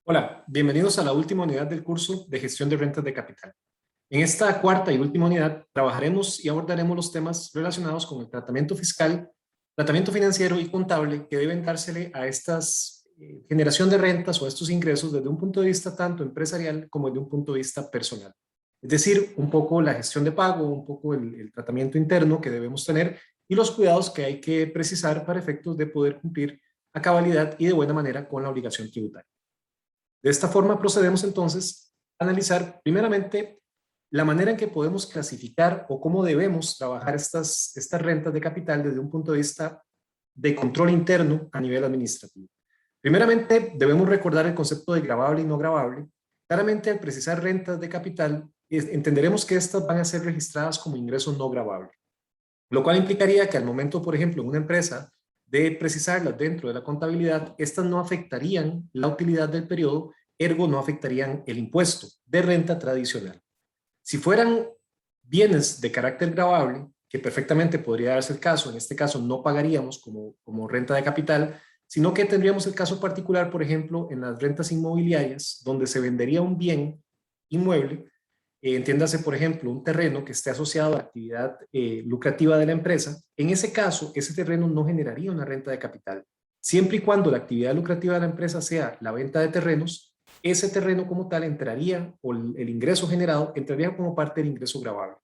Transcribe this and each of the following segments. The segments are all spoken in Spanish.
Hola, bienvenidos a la última unidad del curso de gestión de rentas de capital. En esta cuarta y última unidad trabajaremos y abordaremos los temas relacionados con el tratamiento fiscal, tratamiento financiero y contable que deben dársele a estas generación de rentas o a estos ingresos desde un punto de vista tanto empresarial como desde un punto de vista personal. Es decir, un poco la gestión de pago, un poco el tratamiento interno que debemos tener y los cuidados que hay que precisar para efectos de poder cumplir a cabalidad y de buena manera con la obligación tributaria. De esta forma procedemos entonces a analizar primeramente la manera en que podemos clasificar o cómo debemos trabajar estas rentas de capital desde un punto de vista de control interno a nivel administrativo. Primeramente, debemos recordar el concepto de gravable y no gravable. Claramente, al precisar rentas de capital, entenderemos que estas van a ser registradas como ingresos no gravables, lo cual implicaría que al momento, por ejemplo, en una empresa de precisarlas dentro de la contabilidad, estas no afectarían la utilidad del periodo, ergo no afectarían el impuesto de renta tradicional. Si fueran bienes de carácter gravable, que perfectamente podría darse el caso, en este caso no pagaríamos como renta de capital, sino que tendríamos el caso particular, por ejemplo, en las rentas inmobiliarias, donde se vendería un bien inmueble, entiéndase, por ejemplo, un terreno que esté asociado a la actividad lucrativa de la empresa. En ese caso, ese terreno no generaría una renta de capital. Siempre y cuando la actividad lucrativa de la empresa sea la venta de terrenos, ese terreno como tal entraría, o el ingreso generado, entraría como parte del ingreso gravable.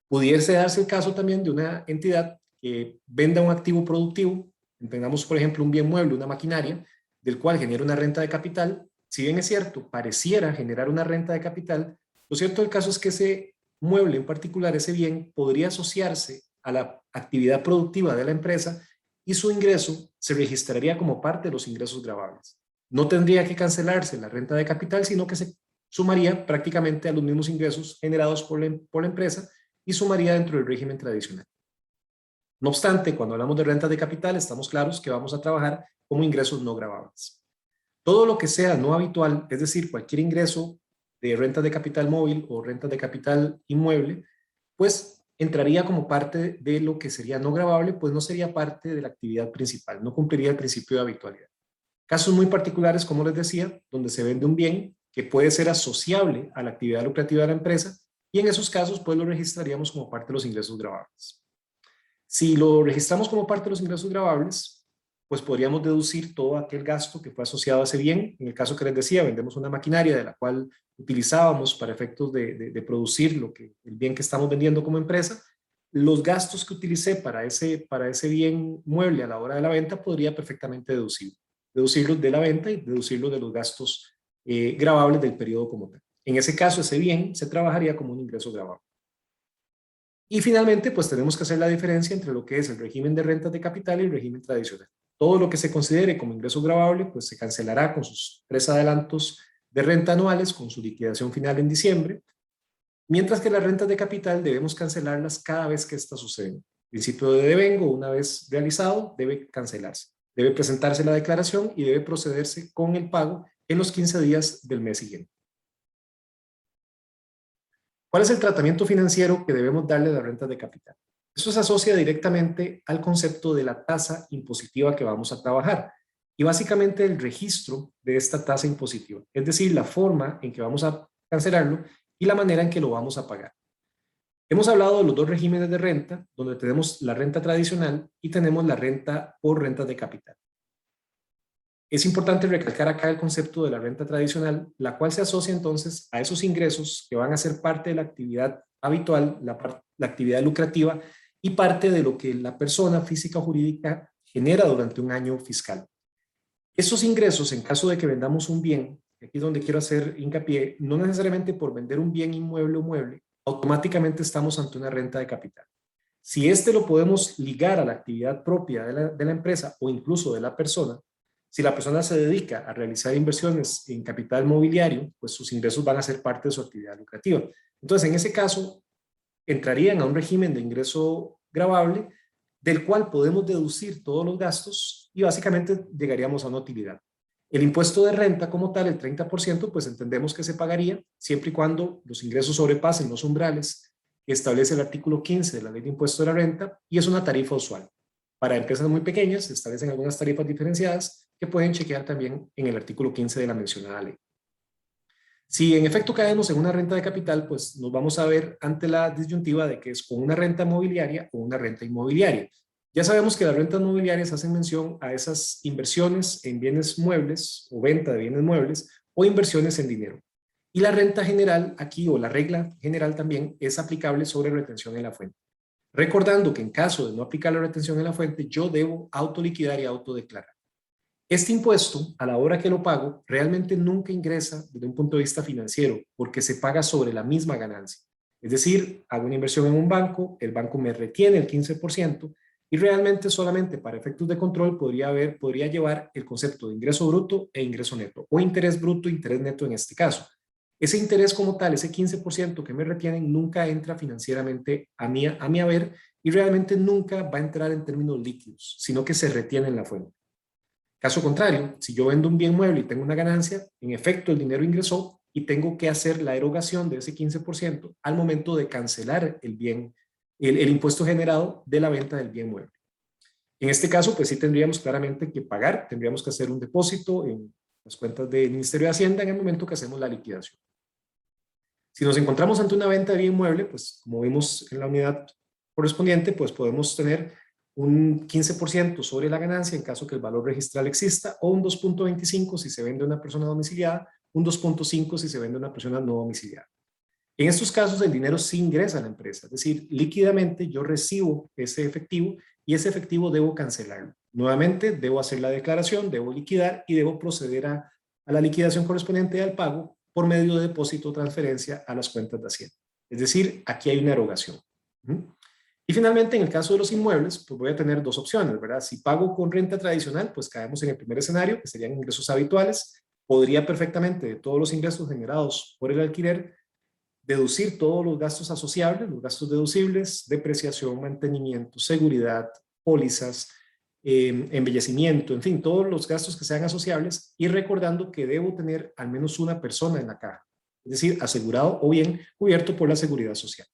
Pudiese darse el caso también de una entidad que venda un activo productivo, tengamos por ejemplo un bien mueble, una maquinaria, del cual genera una renta de capital. Si bien es cierto, pareciera generar una renta de capital, lo cierto del caso es que ese mueble en particular, ese bien, podría asociarse a la actividad productiva de la empresa y su ingreso se registraría como parte de los ingresos gravables. No tendría que cancelarse la renta de capital, sino que se sumaría prácticamente a los mismos ingresos generados por la empresa y sumaría dentro del régimen tradicional. No obstante, cuando hablamos de rentas de capital, estamos claros que vamos a trabajar como ingresos no gravables. Todo lo que sea no habitual, es decir, cualquier ingreso de rentas de capital móvil o rentas de capital inmueble, pues entraría como parte de lo que sería no gravable, pues no sería parte de la actividad principal, no cumpliría el principio de habitualidad. Casos muy particulares, como les decía, donde se vende un bien que puede ser asociable a la actividad lucrativa de la empresa y en esos casos pues lo registraríamos como parte de los ingresos gravables. Si lo registramos como parte de los ingresos gravables, pues podríamos deducir todo aquel gasto que fue asociado a ese bien. En el caso que les decía, vendemos una maquinaria de la cual utilizábamos para efectos de producir el bien que estamos vendiendo como empresa. Los gastos que utilicé para ese bien mueble a la hora de la venta podría perfectamente deducirlos de la venta y deducirlos de los gastos gravables del periodo como tal. En ese caso, ese bien se trabajaría como un ingreso gravable. Y finalmente, pues tenemos que hacer la diferencia entre lo que es el régimen de rentas de capital y el régimen tradicional. Todo lo que se considere como ingreso gravable, pues se cancelará con sus 3 adelantos de renta anuales, con su liquidación final en diciembre, mientras que las rentas de capital debemos cancelarlas cada vez que éstas suceden. El principio de devengo, una vez realizado, debe cancelarse. Debe presentarse la declaración y debe procederse con el pago en los 15 días del mes siguiente. ¿Cuál es el tratamiento financiero que debemos darle a las rentas de capital? Eso se asocia directamente al concepto de la tasa impositiva que vamos a trabajar y básicamente el registro de esta tasa impositiva, es decir, la forma en que vamos a cancelarlo y la manera en que lo vamos a pagar. Hemos hablado de los dos regímenes de renta, donde tenemos la renta tradicional y tenemos la renta por rentas de capital. Es importante recalcar acá el concepto de la renta tradicional, la cual se asocia entonces a esos ingresos que van a ser parte de la actividad habitual, la actividad lucrativa y parte de lo que la persona física o jurídica genera durante un año fiscal. Esos ingresos, en caso de que vendamos un bien, aquí es donde quiero hacer hincapié, no necesariamente por vender un bien inmueble o mueble, automáticamente estamos ante una renta de capital. Si este lo podemos ligar a la actividad propia de la empresa o incluso de la persona, si la persona se dedica a realizar inversiones en capital mobiliario, pues sus ingresos van a ser parte de su actividad lucrativa. Entonces, en ese caso, entrarían a un régimen de ingreso gravable del cual podemos deducir todos los gastos y básicamente llegaríamos a una utilidad. El impuesto de renta como tal, el 30%, pues entendemos que se pagaría siempre y cuando los ingresos sobrepasen los umbrales que establece el artículo 15 de la Ley de Impuesto de la Renta y es una tarifa usual. Para empresas muy pequeñas se establecen algunas tarifas diferenciadas, que pueden chequear también en el artículo 15 de la mencionada ley. Si en efecto caemos en una renta de capital, pues nos vamos a ver ante la disyuntiva de que es con una renta mobiliaria o una renta inmobiliaria. Ya sabemos que las rentas mobiliarias hacen mención a esas inversiones en bienes muebles o venta de bienes muebles o inversiones en dinero. Y la renta general aquí, o la regla general también, es aplicable sobre retención en la fuente. Recordando que en caso de no aplicar la retención en la fuente, yo debo autoliquidar y autodeclarar. Este impuesto, a la hora que lo pago, realmente nunca ingresa desde un punto de vista financiero, porque se paga sobre la misma ganancia. Es decir, hago una inversión en un banco, el banco me retiene el 15% y realmente solamente para efectos de control podría llevar el concepto de ingreso bruto e ingreso neto, o interés bruto, interés neto en este caso. Ese interés como tal, ese 15% que me retienen, nunca entra financieramente a mi haber y realmente nunca va a entrar en términos líquidos, sino que se retiene en la fuente. Caso contrario, si yo vendo un bien mueble y tengo una ganancia, en efecto el dinero ingresó y tengo que hacer la erogación de ese 15% al momento de cancelar el bien, el impuesto generado de la venta del bien mueble. En este caso, pues sí tendríamos claramente que pagar, tendríamos que hacer un depósito en las cuentas del Ministerio de Hacienda en el momento que hacemos la liquidación. Si nos encontramos ante una venta de bien mueble, pues como vimos en la unidad correspondiente, pues podemos tener un 15% sobre la ganancia en caso que el valor registral exista, o un 2.25 si se vende a una persona domiciliada, un 2.5 si se vende a una persona no domiciliada. En estos casos el dinero sí ingresa a la empresa, es decir, líquidamente yo recibo ese efectivo y ese efectivo debo cancelarlo. Nuevamente debo hacer la declaración, debo liquidar y debo proceder a la liquidación correspondiente al pago por medio de depósito o transferencia a las cuentas de Hacienda. Es decir, aquí hay una erogación. Y finalmente, en el caso de los inmuebles, pues voy a tener dos opciones, ¿verdad? Si pago con renta tradicional, pues caemos en el primer escenario, que serían ingresos habituales. Podría perfectamente de todos los ingresos generados por el alquiler deducir todos los gastos asociables, los gastos deducibles, depreciación, mantenimiento, seguridad, pólizas, embellecimiento, en fin, todos los gastos que sean asociables, y recordando que debo tener al menos una persona en la caja, es decir, asegurado o bien cubierto por la seguridad social.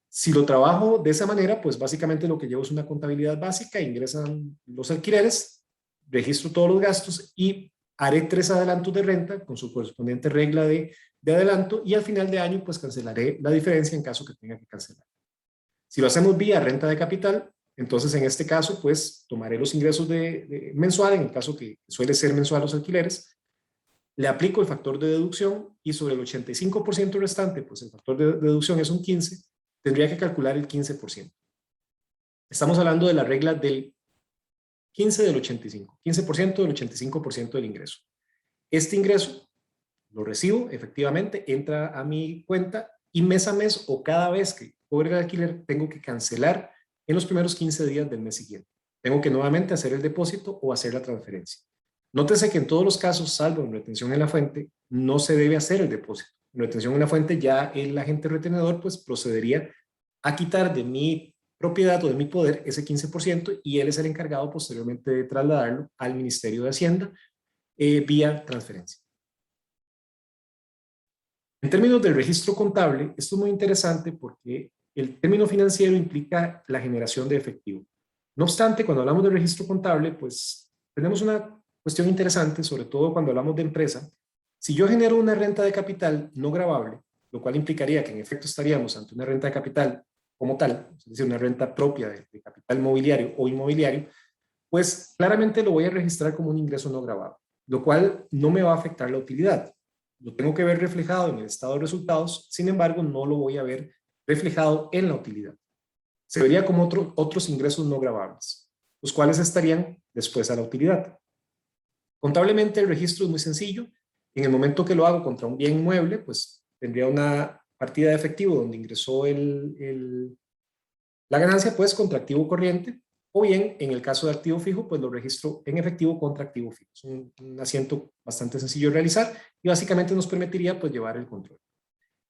Si lo trabajo de esa manera, pues básicamente lo que llevo es una contabilidad básica, ingresan los alquileres, registro todos los gastos y haré 3 adelantos de renta con su correspondiente regla de adelanto, y al final de año pues cancelaré la diferencia en caso que tenga que cancelar. Si lo hacemos vía renta de capital, entonces en este caso pues tomaré los ingresos mensual, en el caso que suele ser mensual los alquileres, le aplico el factor de deducción y sobre el 85% restante, pues el factor de deducción es un 15%, tendría que calcular el 15%. Estamos hablando de la regla del 15 del 85, 15% del 85% del ingreso. Este ingreso lo recibo, efectivamente, entra a mi cuenta y mes a mes o cada vez que cobre el alquiler tengo que cancelar en los primeros 15 días del mes siguiente. Tengo que nuevamente hacer el depósito o hacer la transferencia. Nótese que en todos los casos, salvo en retención en la fuente, no se debe hacer el depósito. En retención en la fuente ya el agente retenedor pues procedería a quitar de mi propiedad o de mi poder ese 15% y él es el encargado posteriormente de trasladarlo al Ministerio de Hacienda vía transferencia. En términos del registro contable, esto es muy interesante porque el término financiero implica la generación de efectivo. No obstante, cuando hablamos de registro contable, pues tenemos una cuestión interesante, sobre todo cuando hablamos de empresa. Si yo genero una renta de capital no gravable, lo cual implicaría que en efecto estaríamos ante una renta de capital como tal, es decir, una renta propia de capital mobiliario o inmobiliario, pues claramente lo voy a registrar como un ingreso no gravable, lo cual no me va a afectar la utilidad. Lo tengo que ver reflejado en el estado de resultados, sin embargo, no lo voy a ver reflejado en la utilidad. Se vería como otros ingresos no gravables, los cuales estarían después a la utilidad. Contablemente el registro es muy sencillo. En el momento que lo hago contra un bien inmueble, pues tendría una partida de efectivo donde ingresó la ganancia, pues contra activo corriente, o bien en el caso de activo fijo, pues lo registro en efectivo contra activo fijo. Es un asiento bastante sencillo de realizar y básicamente nos permitiría pues llevar el control.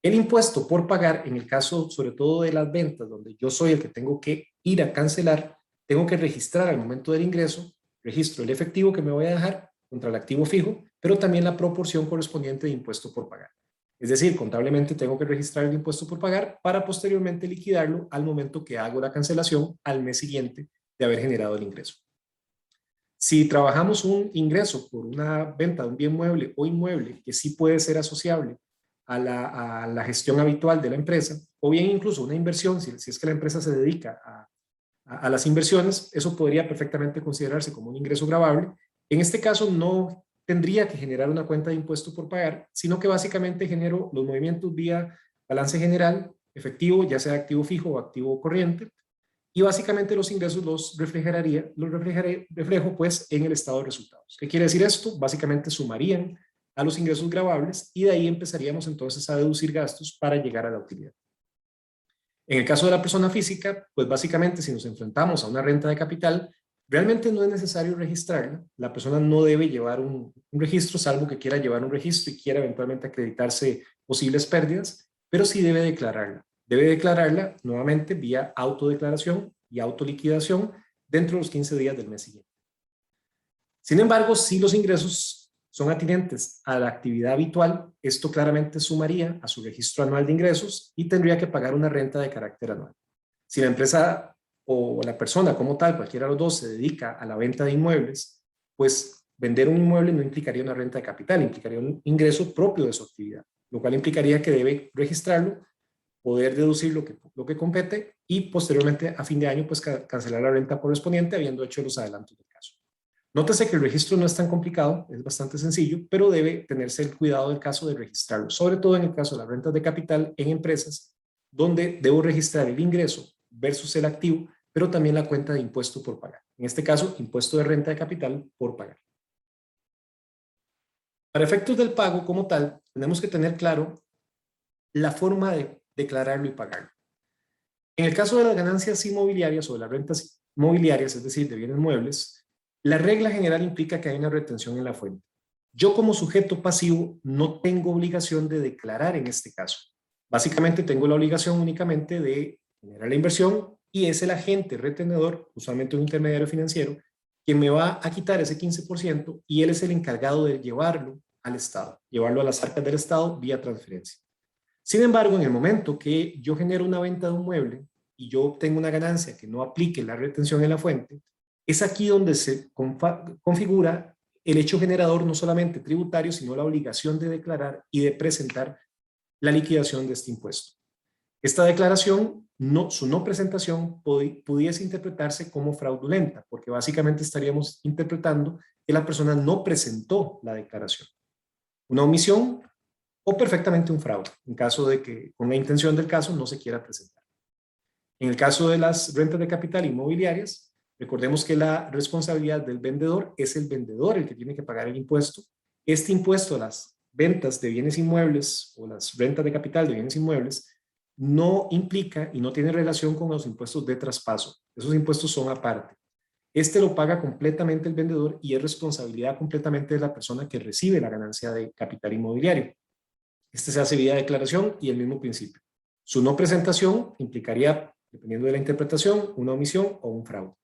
El impuesto por pagar, en el caso sobre todo de las ventas, donde yo soy el que tengo que ir a cancelar, tengo que registrar al momento del ingreso, registro el efectivo que me voy a dejar contra el activo fijo, pero también la proporción correspondiente de impuesto por pagar. Es decir, contablemente tengo que registrar el impuesto por pagar para posteriormente liquidarlo al momento que hago la cancelación al mes siguiente de haber generado el ingreso. Si trabajamos un ingreso por una venta de un bien mueble o inmueble que sí puede ser asociable a la gestión habitual de la empresa, o bien incluso una inversión, si es que la empresa se dedica a las inversiones, eso podría perfectamente considerarse como un ingreso gravable. En este caso no tendría que generar una cuenta de impuesto por pagar, sino que básicamente genero los movimientos vía balance general, efectivo, ya sea activo fijo o activo corriente, y básicamente los ingresos reflejo pues en el estado de resultados. ¿Qué quiere decir esto? Básicamente sumarían a los ingresos gravables y de ahí empezaríamos entonces a deducir gastos para llegar a la utilidad. En el caso de la persona física, pues básicamente si nos enfrentamos a una renta de capital, realmente no es necesario registrarla. La persona no debe llevar un registro, salvo que quiera llevar un registro y quiera eventualmente acreditarse posibles pérdidas, pero sí debe declararla. Debe declararla nuevamente vía autodeclaración y autoliquidación dentro de los 15 días del mes siguiente. Sin embargo, si los ingresos son atinentes a la actividad habitual, esto claramente sumaría a su registro anual de ingresos y tendría que pagar una renta de carácter anual. Si la empresa o la persona como tal, cualquiera de los dos, se dedica a la venta de inmuebles, pues vender un inmueble no implicaría una renta de capital, implicaría un ingreso propio de su actividad, lo cual implicaría que debe registrarlo, poder deducir lo que compete y posteriormente a fin de año pues cancelar la renta correspondiente habiendo hecho los adelantos del caso. Nótese que el registro no es tan complicado, es bastante sencillo, pero debe tenerse el cuidado del caso de registrarlo, sobre todo en el caso de las rentas de capital en empresas, donde debo registrar el ingreso versus el activo, pero también la cuenta de impuesto por pagar. En este caso, impuesto de renta de capital por pagar. Para efectos del pago como tal, tenemos que tener claro la forma de declararlo y pagarlo. En el caso de las ganancias inmobiliarias o de las rentas mobiliarias, es decir, de bienes muebles, la regla general implica que hay una retención en la fuente. Yo como sujeto pasivo no tengo obligación de declarar en este caso. Básicamente tengo la obligación únicamente de generar la inversión y es el agente retenedor, usualmente un intermediario financiero, quien me va a quitar ese 15% y él es el encargado de llevarlo al Estado, llevarlo a las arcas del Estado vía transferencia. Sin embargo, en el momento que yo genero una venta de un mueble y yo obtengo una ganancia que no aplique la retención en la fuente, es aquí donde se configura el hecho generador no solamente tributario, sino la obligación de declarar y de presentar la liquidación de este impuesto. Esta declaración, su no presentación, pudiese interpretarse como fraudulenta, porque básicamente estaríamos interpretando que la persona no presentó la declaración. Una omisión o perfectamente un fraude, en caso de que con la intención del caso no se quiera presentar. En el caso de las rentas de capital inmobiliarias, recordemos que la responsabilidad del vendedor es el vendedor el que tiene que pagar el impuesto. Este impuesto a las ventas de bienes inmuebles o las rentas de capital de bienes inmuebles no implica y no tiene relación con los impuestos de traspaso. Esos impuestos son aparte. Este lo paga completamente el vendedor y es responsabilidad completamente de la persona que recibe la ganancia de capital inmobiliario. Este se hace vía declaración y el mismo principio. Su no presentación implicaría, dependiendo de la interpretación, una omisión o un fraude.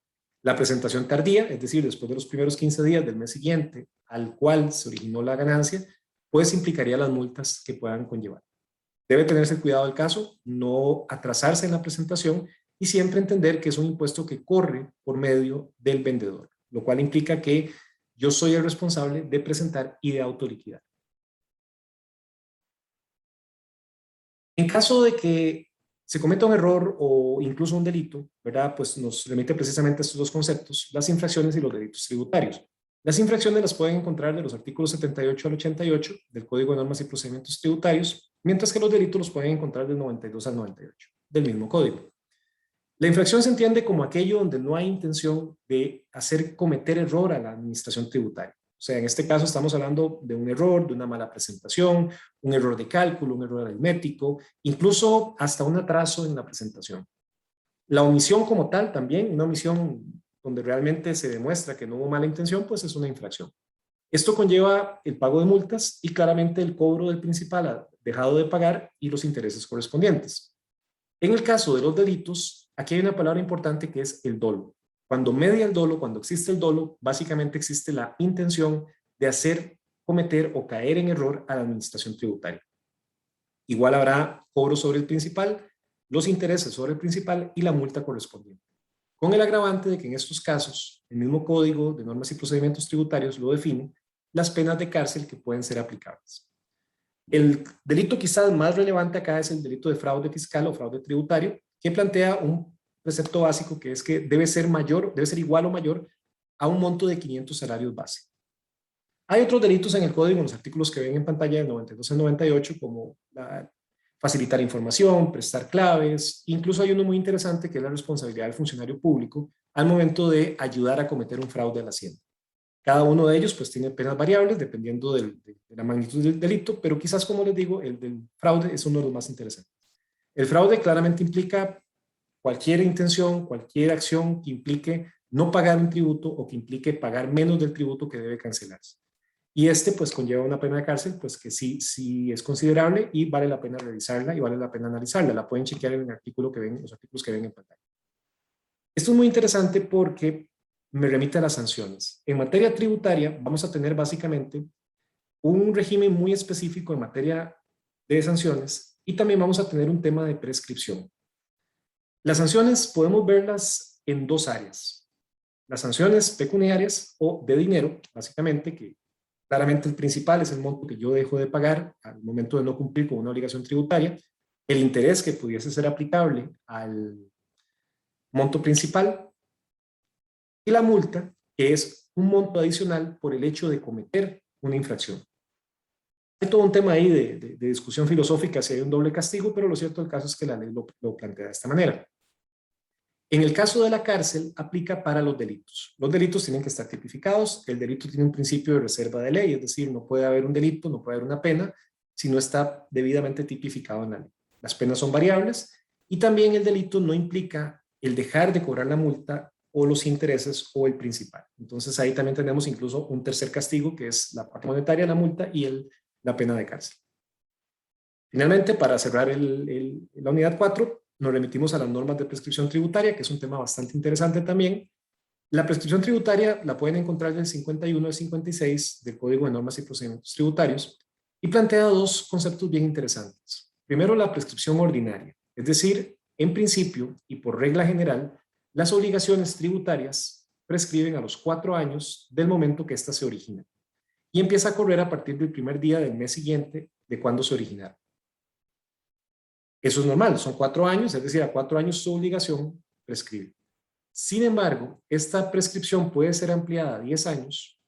La presentación tardía, es decir, después de los primeros 15 días del mes siguiente al cual se originó la ganancia, pues implicaría las multas que puedan conllevar. Debe tenerse cuidado del caso, no atrasarse en la presentación y siempre entender que es un impuesto que corre por medio del vendedor, lo cual implica que yo soy el responsable de presentar y de autoliquidar. En caso de que se cometa un error o incluso un delito, ¿verdad? Pues nos remite precisamente a estos dos conceptos, las infracciones y los delitos tributarios. Las infracciones las pueden encontrar de los artículos 78 al 88 del Código de Normas y Procedimientos Tributarios, mientras que los delitos los pueden encontrar del 92 al 98 del mismo código. La infracción se entiende como aquello donde no hay intención de hacer cometer error a la administración tributaria. O sea, en este caso estamos hablando de un error, de una mala presentación, un error de cálculo, un error aritmético, incluso hasta un atraso en la presentación. La omisión como tal también, una omisión donde realmente se demuestra que no hubo mala intención, pues es una infracción. Esto conlleva el pago de multas y claramente el cobro del principal dejado de pagar y los intereses correspondientes. En el caso de los delitos, aquí hay una palabra importante que es el dolo. Cuando media el dolo, cuando existe el dolo, básicamente existe la intención de hacer cometer o caer en error a la administración tributaria. Igual habrá cobro sobre el principal, los intereses sobre el principal y la multa correspondiente. con el agravante de que en estos casos el mismo Código de Normas y Procedimientos Tributarios lo define, las penas de cárcel que pueden ser aplicables. El delito quizás más relevante acá es el delito de fraude fiscal o fraude tributario, que plantea un precepto básico que es que debe ser igual o mayor a un monto de 500 salarios base. Hay otros delitos en el código, en los artículos que ven en pantalla del 92 al 98, como facilitar información, prestar claves, incluso hay uno muy interesante que es la responsabilidad del funcionario público al momento de ayudar a cometer un fraude a la hacienda. Cada uno de ellos pues tiene penas variables dependiendo de la magnitud del delito, pero quizás, como les digo, el del fraude es uno de los más interesantes. El fraude claramente implica cualquier intención, cualquier acción que implique no pagar un tributo o que implique pagar menos del tributo que debe cancelarse. Y pues conlleva una pena de cárcel, pues que sí es considerable y vale la pena revisarla y vale la pena analizarla. La pueden chequear en el artículo los artículos que ven en pantalla. Esto es muy interesante porque me remite a las sanciones. En materia tributaria vamos a tener básicamente un régimen muy específico en materia de sanciones y también vamos a tener un tema de prescripción. Las sanciones podemos verlas en dos áreas. Las sanciones pecuniarias o de dinero, básicamente, que claramente el principal es el monto que yo dejo de pagar al momento de no cumplir con una obligación tributaria, el interés que pudiese ser aplicable al monto principal y la multa, que es un monto adicional por el hecho de cometer una infracción. Hay todo un tema ahí de discusión filosófica si hay un doble castigo, pero lo cierto del caso es que la ley lo plantea de esta manera. En el caso de la cárcel, aplica para los delitos. Los delitos tienen que estar tipificados. El delito tiene un principio de reserva de ley, es decir, no puede haber un delito, no puede haber una pena, si no está debidamente tipificado en la ley. Las penas son variables y también el delito no implica el dejar de cobrar la multa o los intereses o el principal. Entonces ahí también tenemos incluso un tercer castigo que es la parte monetaria, la multa y la pena de cárcel. Finalmente, para cerrar la unidad 4, nos remitimos a las normas de prescripción tributaria, que es un tema bastante interesante también. La prescripción tributaria la pueden encontrar del 51 al 56 del Código de Normas y Procedimientos Tributarios y plantea dos conceptos bien interesantes. Primero, la prescripción ordinaria, es decir, en principio y por regla general, las obligaciones tributarias prescriben a los 4 años del momento que ésta se origina y empieza a correr a partir del primer día del mes siguiente de cuando se originaron. Eso es normal, son 4 años, es decir, a 4 años su obligación prescribe. Sin embargo, esta prescripción puede ser ampliada a 10 años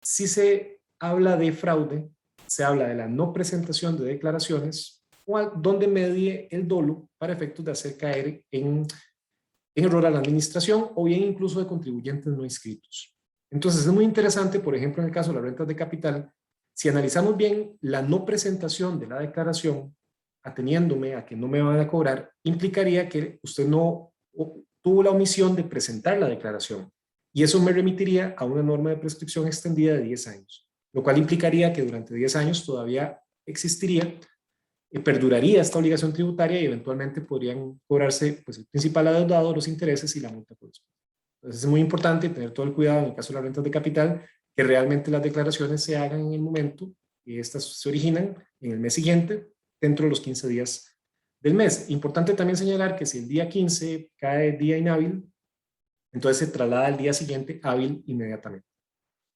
si se habla de fraude, se habla de la no presentación de declaraciones o donde medie el dolo para efectos de hacer caer en error a la administración o bien incluso de contribuyentes no inscritos. Entonces es muy interesante, por ejemplo, en el caso de las rentas de capital, si analizamos bien la no presentación de la declaración, ateniéndome a que no me van a cobrar, implicaría que usted no tuvo la omisión de presentar la declaración. Y eso me remitiría a una norma de prescripción extendida de 10 años, lo cual implicaría que durante 10 años todavía existiría, perduraría esta obligación tributaria y eventualmente podrían cobrarse pues, el principal adeudado, los intereses y la multa correspondiente. Entonces es muy importante tener todo el cuidado en el caso de las rentas de capital, que realmente las declaraciones se hagan en el momento y estas se originan en el mes siguiente, dentro de los 15 días del mes. Importante también señalar que si el día 15 cae día inhábil, entonces se traslada al día siguiente hábil inmediatamente.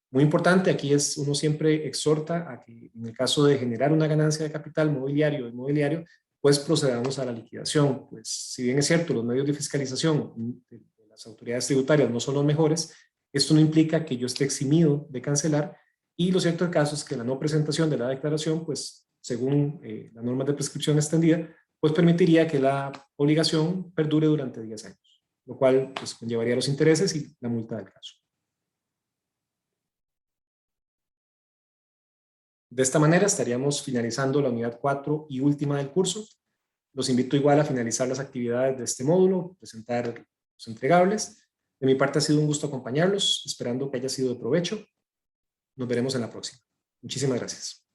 Muy importante, aquí uno siempre exhorta a que en el caso de generar una ganancia de capital mobiliario o inmobiliario, pues procedamos a la liquidación. Pues si bien es cierto, los medios de fiscalización de las autoridades tributarias no son los mejores, esto no implica que yo esté eximido de cancelar y lo cierto del caso es que la no presentación de la declaración, pues según las normas de prescripción extendida, pues permitiría que la obligación perdure durante 10 años, lo cual pues, conllevaría los intereses y la multa del caso. De esta manera estaríamos finalizando la unidad 4 y última del curso. Los invito igual a finalizar las actividades de este módulo, presentar los entregables. De mi parte ha sido un gusto acompañarlos, esperando que haya sido de provecho. Nos veremos en la próxima. Muchísimas gracias.